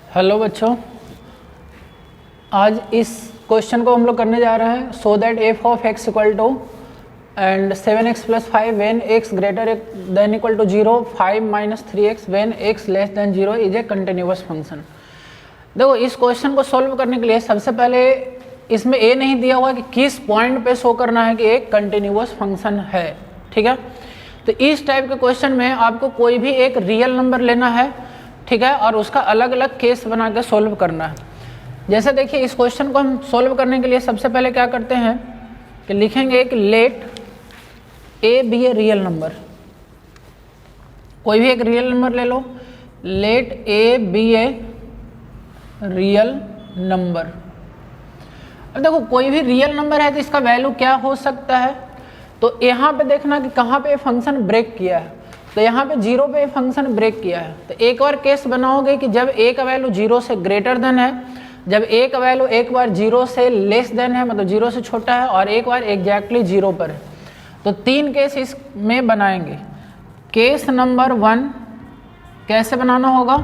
Hello बच्चों, आज इस क्वेश्चन को हम लोग करने जा रहे हैं। So that F of X equal to and 7x + 5 when x greater than equal to 0, 5 - 3x when x less than 0 is a continuous function. देखो, इस क्वेश्चन को सॉल्व करने के लिए सबसे पहले इसमें ये नहीं दिया हुआ कि किस पॉइंट पे शो करना है कि एक कंटिन्यूअस फंक्शन है। ठीक है, तो इस टाइप के क्वेश्चन में आपको कोई भी एक रियल नंबर लेना है, ठीक है, और उसका अलग अलग केस बना के सॉल्व करना है। जैसे देखिए, इस क्वेश्चन को हम सॉल्व करने के लिए सबसे पहले क्या करते हैं कि लिखेंगे कि let a be a real number. कोई भी एक रियल नंबर ले लो, let a be a real number. अब देखो, कोई भी रियल नंबर है तो इसका वैल्यू क्या हो सकता है, तो यहाँ पे देखना कि कहाँ पे फंक्शन ब्रेक किया है। तो यहाँ पे 0 पे फंक्शन ब्रेक किया है। तो एक और केस बनाओगे कि जब ए का वैल्यू 0 से ग्रेटर देन है, जब ए का वैल्यू एक बार 0 से लेस देन है, मतलब 0 से छोटा है, और एक बार एग्जैक्टली 0 पर है। तो 3 केस इसमें बनाएंगे। केस नंबर 1 कैसे बनाना होगा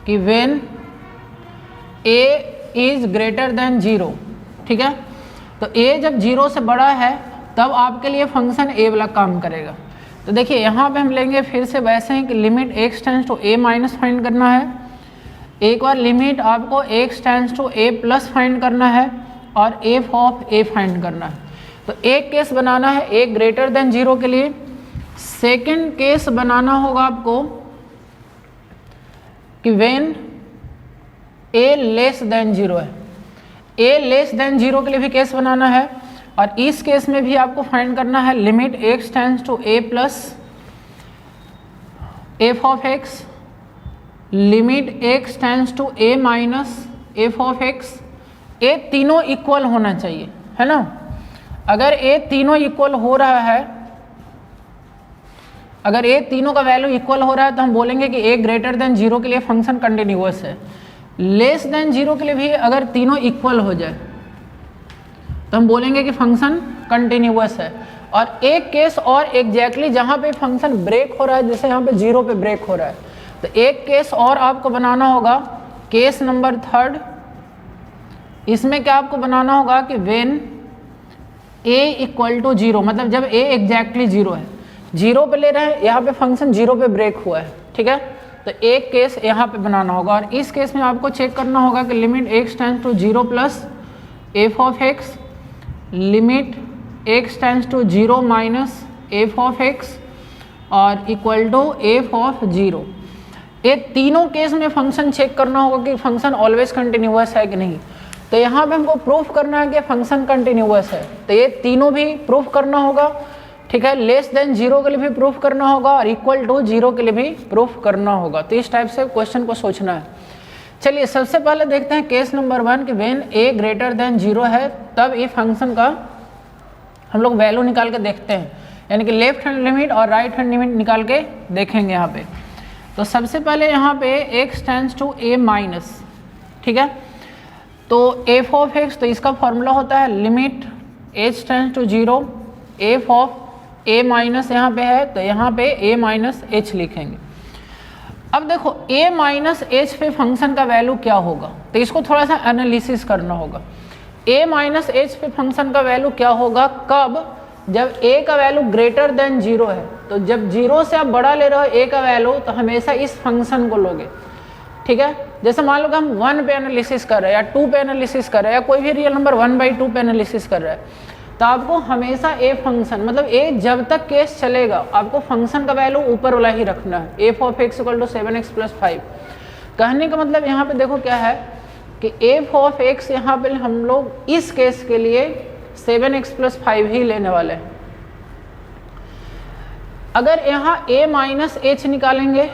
कि when A is greater than 0। ठीक है, तो ए जब 0 से बड़ा है तब आपके लिए फंक्शन ए वाला काम करेगा। तो देखिए, यहाँ पे हम लेंगे फिर से वैसे ही कि limit x tends to a minus find करना है, एक बार लिमिट आपको x tends to a plus find करना है, और f ऑफ a फाइंड करना है। तो एक केस बनाना है a ग्रेटर देन 0 के लिए। सेकंड केस बनाना होगा आपको कि व्हेन a लेस देन 0 है। a लेस देन 0 के लिए भी केस बनाना है, और इस केस में भी आपको फाइंड करना है limit x tends to a plus f of x, limit x tends to a minus f of x। ये तीनों इक्वल होना चाहिए, है ना। अगर ये तीनों इक्वल हो रहा है, अगर ये तीनों का वैल्यू इक्वल हो रहा है तो हम बोलेंगे कि a ग्रेटर देन 0 के लिए फंक्शन कंटिन्यूअस है। लेस देन 0 के लिए भी अगर तीनों इक्वल हो जाए तो हम बोलेंगे कि फंक्शन कंटिन्यूअस है। और एक केस और एग्जैक्टली जहाँ पे फंक्शन ब्रेक हो रहा है, जैसे यहाँ पे 0 पे ब्रेक हो रहा है, तो एक केस और आपको बनाना होगा, केस नंबर 3। इसमें क्या आपको बनाना होगा कि व्हेन a इक्वल टू 0, मतलब जब a एग्जैक्टली 0 है, 0 पे ले रहे हैं, यहाँ पे फंक्शन 0 पे ब्रेक हुआ है। ठीक है, तो एक केस यहाँ पे बनाना होगा, और इस केस में आपको चेक करना होगा कि limit x tends to 0 plus f of x, limit x tends to 0 minus f of x, और इक्वल टू f ऑफ 0। ये तीनों केस में फंक्शन चेक करना होगा कि फंक्शन ऑलवेज कंटिन्यूअस है कि नहीं। तो यहाँ पे हमको प्रूफ करना है कि फंक्शन कंटिन्यूअस है, तो ये तीनों भी प्रूफ करना होगा। ठीक है, लेस देन 0 के लिए भी प्रूफ करना होगा, और इक्वल टू 0 के लिए भी प्रूफ करना होगा। तो इस टाइप से क्वेश्चन को सोचना है। चलिए, सबसे पहले देखते हैं केस नंबर 1 कि व्हेन a ग्रेटर देन 0 है, तब ये फंक्शन का हम लोग वैल्यू निकाल के देखते हैं, यानी कि लेफ्ट हैंड लिमिट और राइट हैंड लिमिट निकाल के देखेंगे यहाँ पे। तो सबसे पहले यहाँ पे x tends to a minus, ठीक है, तो f ऑफ x, तो इसका फॉर्मूला होता है limit h tends to 0, f of a minus यहाँ पे है, तो यहाँ पे a माइनस h लिखेंगे। अब देखो, a माइनस एच पे फंक्शन का वैल्यू क्या होगा, तो इसको थोड़ा सा एनालिसिस करना होगा। a माइनस एच पे फंक्शन का वैल्यू क्या होगा, कब, जब a का वैल्यू ग्रेटर देन 0 है। तो जब 0 से आप बड़ा ले रहे हो a का वैल्यू, तो हमेशा इस फंक्शन को लोगे। ठीक है, जैसे मान लो कि हम 1 पे एनालिसिस कर रहे हैं, या 2 पे एनालिसिस कर रहे हैं, या कोई भी रियल नंबर 1/2 पे एनालिसिस कर रहा है, तो आपको हमेशा a फंक्शन, मतलब a जब तक केस चलेगा आपको फंक्शन का वैल्यू ऊपर वाला ही रखना है। f of x equal to 7x + 5। कहने का मतलब यहाँ पे देखो क्या है कि f ऑफ x यहाँ पे हम लोग इस केस के लिए 7x + 5 ही लेने वाले हैं। अगर यहाँ a माइनस एच निकालेंगे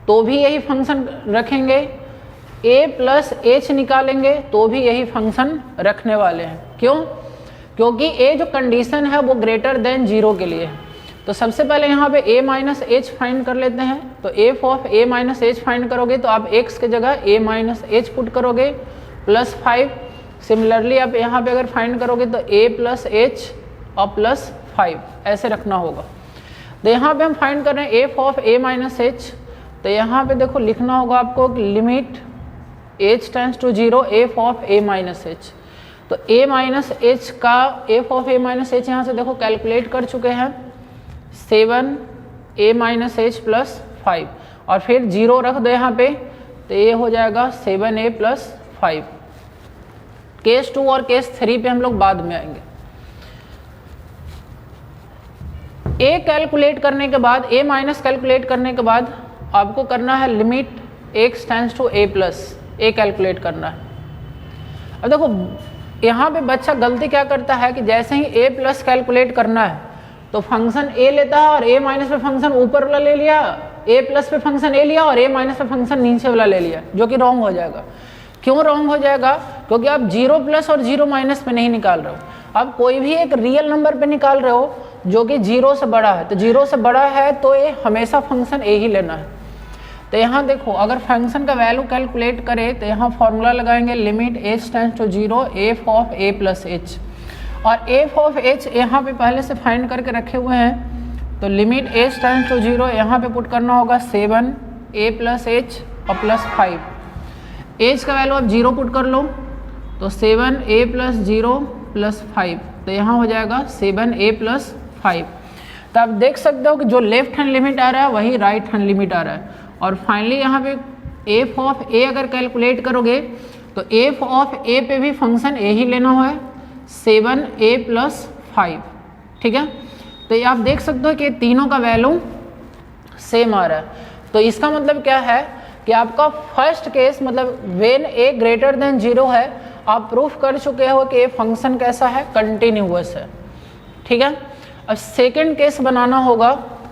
तो भी यही फंक्शन रखेंगे, a प्लस एच निकालेंगे तो भी यही फंक्शन रखने वाले हैं। क्यों? क्योंकि a जो कंडीशन है वो ग्रेटर देन 0 के लिए है। तो सबसे पहले यहाँ पे a माइनस एच फाइंड कर लेते हैं। तो f of a minus H find करोगे तो आप x के जगह a माइनस एच पुट करोगे प्लस 5। सिमिलरली आप यहाँ पे अगर फाइंड करोगे तो a प्लस एच और प्लस 5 ऐसे रखना होगा। तो यहाँ पे हम फाइंड कर रहे हैं f of a minus H, तो यहाँ पे देखो लिखना होगा आपको limit h tends to 0 f of a minus H. तो a माइनस एच का f of a minus H यहाँ से देखो कैलकुलेट कर चुके हैं 7a माइनस एच प्लस 5 और फिर 0 रख दो यहाँ पे, तो ये हो जाएगा 7a प्लस 5। केस 2 और केस 3 पे हम लोग बाद में आएंगे। a कैलकुलेट करने के बाद, a माइनस कैलकुलेट करने के बाद आपको करना है limit x tends to a plus a calculate करना है। अब देखो यहाँ पे बच्चा गलती क्या करता है कि जैसे ही a प्लस कैलकुलेट करना है तो फंक्शन a लेता है और a माइनस पे फंक्शन ऊपर वाला ले लिया, a प्लस पे फंक्शन a लिया और a माइनस पे फंक्शन नीचे वाला ले लिया, जो कि रॉन्ग हो जाएगा। क्यों रॉन्ग हो जाएगा? क्योंकि आप 0 प्लस और 0 माइनस पे नहीं निकाल रहे हो, आप कोई भी एक रियल नंबर पे निकाल रहे हो जो कि 0 से बड़ा है। तो 0 से बड़ा है तो ये हमेशा फंक्शन a ही लेना है। तो यहाँ देखो अगर फंक्शन का वैल्यू कैलकुलेट करें तो यहाँ फॉर्मूला लगाएंगे limit h tends to 0 f of a plus H, और f ऑफ h यहाँ पे पहले से फाइंड करके रखे हुए हैं। तो लिमिट h टेंड्स टू 0 यहाँ पे पुट करना होगा 7a प्लस एच और प्लस 5। h का वैल्यू आप 0 पुट कर लो तो 7a प्लस 0 प्लस 5, तो यहाँ हो जाएगा 7a प्लस 5। तो आप देख सकते हो कि जो लेफ्ट हैंड लिमिट आ रहा है वही राइट हैंड लिमिट आ रहा है। और फाइनली यहाँ पे f ऑफ a अगर कैलकुलेट करोगे तो f ऑफ a पे भी फंक्शन a ही लेना है 7a प्लस 5, ठीक है। तो ये आप देख सकते हो कि तीनों का वैल्यू सेम आ रहा है। तो इसका मतलब क्या है कि आपका फर्स्ट केस मतलब व्हेन a ग्रेटर देन 0 है, आप प्रूफ कर चुके हो कि ये फंक्शन कैसा है, कंटिन्यूअस है, ठीक है। अब सेकेंड केस बनाना होगा,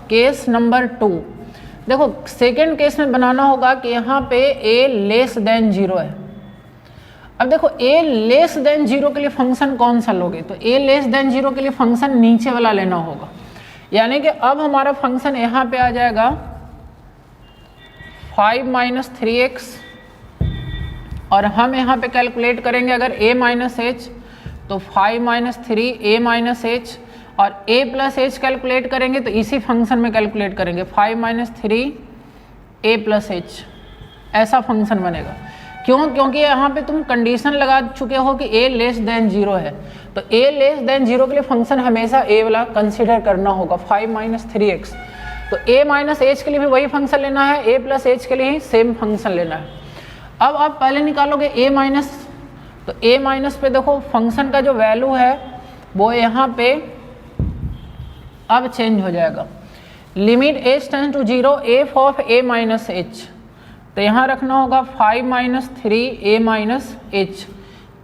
केस नंबर 2। देखो सेकेंड केस में बनाना होगा कि यहाँ पे a लेस देन 0 है। अब देखो a लेस देन 0 के लिए फंक्शन कौन सा लोगे, तो a लेस देन 0 के लिए फंक्शन नीचे वाला लेना होगा। यानी कि अब हमारा फंक्शन यहाँ पे आ जाएगा 5 माइनस 3x, और हम यहाँ पे कैलकुलेट करेंगे अगर a माइनस एच तो 5 माइनस 3a माइनस एच, और a प्लस एच कैलकुलेट करेंगे तो इसी फंक्शन में कैलकुलेट करेंगे 5 माइनस 3a प्लस एच, ऐसा फंक्शन बनेगा। क्यों? क्योंकि यहाँ पे तुम कंडीशन लगा चुके हो कि a लेस देन 0 है, तो a लेस देन 0 के लिए फंक्शन हमेशा a वाला कंसिडर करना होगा 5 माइनस 3x। तो a माइनस एच के लिए भी वही फंक्शन लेना है, a प्लस एच के लिए ही सेम फंक्शन लेना है। अब आप पहले निकालोगे a माइनस, तो a माइनस पे देखो फंक्शन का जो वैल्यू है वो यहाँ पे अब चेंज हो जाएगा। Limit h tends to 0 f of a minus H, तो यहाँ रखना होगा 5 minus 3a minus H.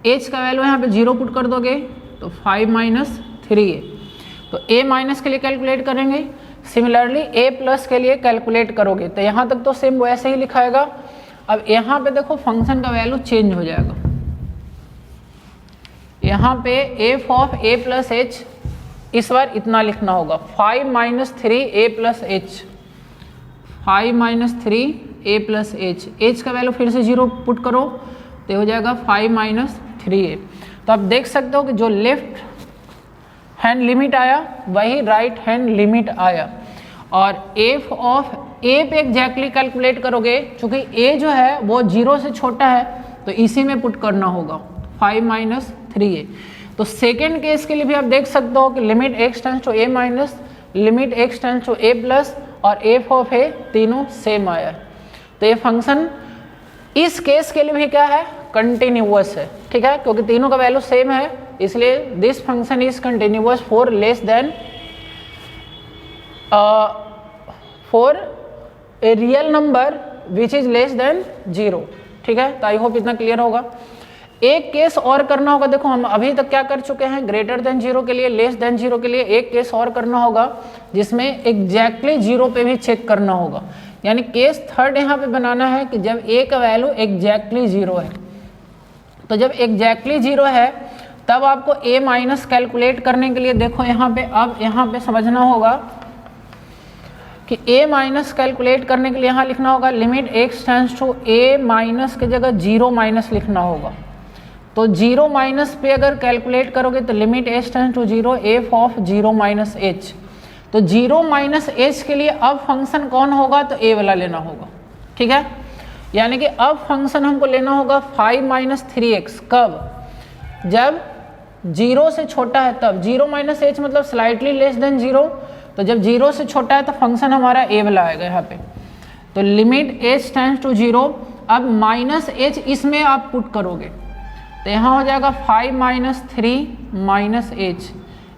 h का वैल्यू यहाँ पे 0 पुट कर दोगे तो 5 माइनस 3a। तो a माइनस के लिए कैलकुलेट करेंगे, सिमिलरली a प्लस के लिए कैलकुलेट करोगे। तो यहाँ तक तो सेम वैसे ही लिखाएगा। अब यहाँ पे देखो फंक्शन का वैल्यू चेंज हो जाएगा। यहाँ पे f of a plus H इस बार इतना लिखना होगा 5 minus 3a plus H, 5 minus 3a plus H. H का वैल्यू फिर से 0 पुट करो तो हो जाएगा 5 माइनस 3a। तो आप देख सकते हो कि जो लेफ्ट हैंड लिमिट आया वही राइट हैंड लिमिट आया। और f ऑफ a पे एग्जैक्टली कैलकुलेट करोगे, चूँकि a जो है वो 0 से छोटा है तो इसी में पुट करना होगा 5 माइनस 3a। तो सेकेंड केस के लिए भी आप देख सकते हो कि limit x tends to a minus, limit x tends to a plus और f ऑफ a तीनों सेम आया। तो ये फंक्शन इस केस के लिए भी क्या है, कंटिन्यूअस है, ठीक है, क्योंकि तीनों का वैल्यू सेम है, इसलिए this function is continuous for less than for a real number which is less than 0, ठीक है। तो आई होप इतना क्लियर होगा। एक केस और करना होगा। देखो हम अभी तक क्या कर चुके हैं, ग्रेटर देन 0 के लिए, लेस देन 0 के लिए एक केस और करना होगा जिसमें एग्जैक्टली 0 पे भी चेक करना होगा। यानी केस थर्ड यहाँ पे बनाना है कि जब a का वैल्यू एग्जैक्टली 0 है, तो जब एग्जैक्टली 0 है तब आपको a माइनस कैलकुलेट करने के लिए देखो यहाँ पे, अब यहाँ पे समझना होगा कि a माइनस कैलकुलेट करने के लिए यहाँ लिखना होगा limit x tends to a minus की जगह 0 माइनस लिखना होगा। तो 0 माइनस पे अगर कैलकुलेट करोगे तो limit h tends to 0 f of 0 minus h। तो 0 माइनस एच के लिए अब फंक्शन कौन होगा, तो ए वाला लेना होगा, ठीक है। यानी कि अब फंक्शन हमको लेना होगा 5 माइनस 3x, कब, जब 0 से छोटा है तब। 0 माइनस एच मतलब स्लाइटली लेस देन 0, तो जब 0 से छोटा है तो फंक्शन हमारा ए वाला आएगा यहाँ पे। तो लिमिट h टेंड्स टू 0, अब माइनस एच इसमें आप पुट करोगे तो यहाँ हो जाएगा 5 माइनस 3 माइनस एच,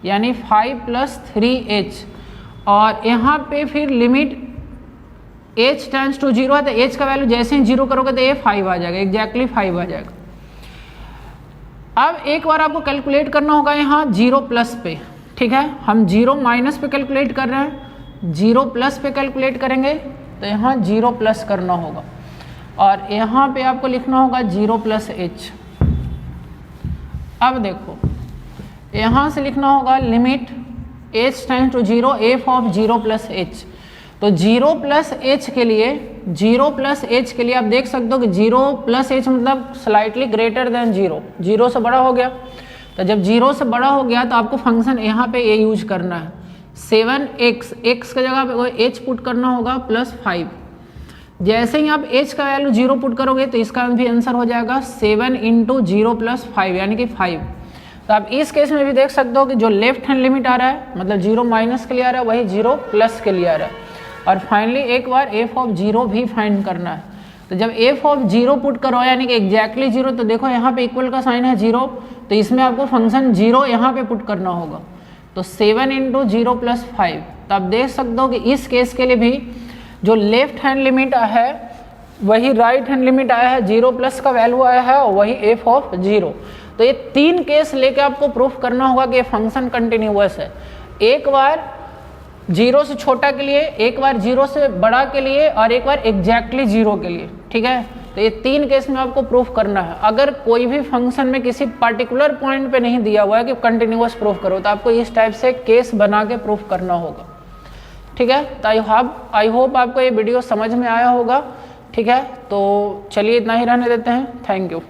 यानी 5 प्लस 3h, और यहाँ पे फिर लिमिट h टेंड्स टू 0 है तो h का वैल्यू जैसे ही 0 करोगे तो ये 5 आ जाएगा, एग्जैक्टली 5 आ जाएगा। अब एक बार आपको कैलकुलेट करना होगा यहाँ 0 प्लस पे, ठीक है। हम 0 माइनस पे कैलकुलेट कर रहे हैं, 0 प्लस पे कैलकुलेट करेंगे तो यहाँ 0 प्लस करना होगा, और यहाँ पे आपको लिखना होगा 0 प्लस h। अब देखो यहाँ से लिखना होगा limit h tends to 0 f of 0 plus h। तो 0 प्लस h के लिए, 0 प्लस h के लिए आप देख सकते हो कि 0 प्लस h मतलब स्लाइटली ग्रेटर देन 0, 0 से बड़ा हो गया। तो जब 0 से बड़ा हो गया तो आपको फंक्शन यहाँ पे ये यूज करना है, 7x, x के जगह पे h पुट करना होगा प्लस 5। जैसे ही आप h का वैल्यू 0 पुट करोगे तो इसका भी आंसर हो जाएगा 7 इंटू 0 प्लस 5 यानी कि 5। तो आप इस केस में भी देख सकते हो कि जो लेफ्ट हैंड लिमिट आ रहा है मतलब 0 माइनस के लिए आ रहा है, वही 0 प्लस के लिए आ रहा है। और फाइनली एक बार f ऑफ 0 भी फाइंड करना है। तो जब f ऑफ 0 पुट करो यानी कि एग्जैक्टली 0, तो देखो यहाँ पे इक्वल का साइन है 0, तो इसमें आपको फंक्शन 0 यहाँ पे पुट करना होगा। तो 7 इंटू 0 प्लस 5। तो आप देख सकते हो कि इस केस के लिए भी जो लेफ्ट हैंड लिमिट है वही राइट हैंड लिमिट आया है, 0 प्लस का वैल्यू आया है और वही f ऑफ 0। तो ये 3 केस लेके आपको प्रूफ करना होगा कि ये फंक्शन कंटिन्यूअस है। एक बार 0 से छोटा के लिए, एक बार 0 से बड़ा के लिए, और एक बार एग्जैक्टली 0 के लिए, ठीक है। तो ये 3 केस में आपको प्रूफ करना है। अगर कोई भी फंक्शन में किसी पर्टिकुलर पॉइंट पे नहीं दिया हुआ है कि कंटिन्यूअस प्रूफ करो, तो आपको इस टाइप से केस बना के प्रूफ करना होगा, ठीक है। तो आई होप आपको ये वीडियो समझ में आया होगा, ठीक है। तो चलिए इतना ही रहने देते हैं, थैंक यू।